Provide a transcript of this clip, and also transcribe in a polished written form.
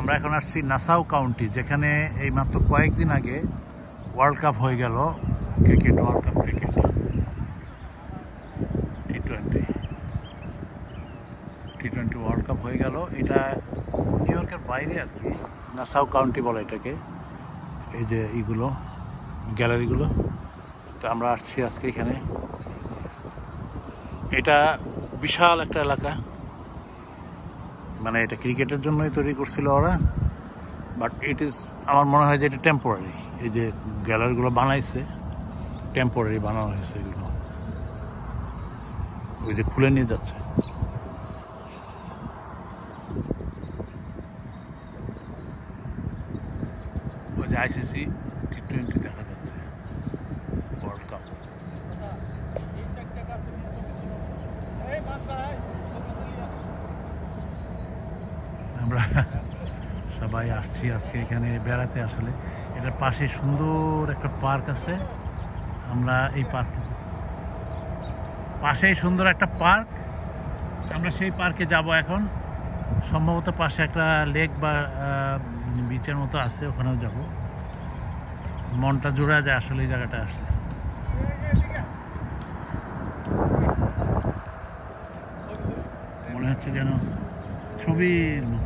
আমরা এখন আসছি নাসাউ কাউন্টি, যেখানে এই মাত্র কয়েকদিন আগে ওয়ার্ল্ড কাপ হয়ে গেল, ক্রিকেট ওয়ার্ল্ড কাপ, ক্রিকেট টি-20 ওয়ার্ল্ড কাপ হয়ে গেল। এটা নিউ ইয়র্কের বাইরে আর কি, নাসাউ কাউন্টি বলে এটাকে। এই যে এইগুলো গ্যালারিগুলো, তো আমরা আসছি আজকে এখানে। এটা বিশাল একটা এলাকা, মানে এটা ক্রিকেটের জন্যই তৈরি করছিল ওরা, বাট ইট ইজ, আমার মনে হয় যে এটা টেম্পোরারি। এই যে গ্যালারিগুলো বানাইছে, টেম্পোরারি বানানো হয়েছে এগুলো, ওই যে খুলে নিয়ে যাচ্ছে। ওই যে আইসিসি টি-20 দেখা যাচ্ছে, ওয়ার্ল্ড কাপ। আমরা সবাই আসছি আজকে এখানে বেড়াতে। আসলে এটার পাশে সুন্দর একটা পার্ক আছে, আমরা এই পার্ক, পাশেই সুন্দর একটা পার্ক, আমরা সেই পার্কে যাব এখন। সম্ভবত পাশে একটা লেক বা বিচের মতো আছে, ওখানেও যাব। মনটা জোড়া যায় আসলে এই জায়গাটা আসলে। মনে হচ্ছে যেন ছবির মতো।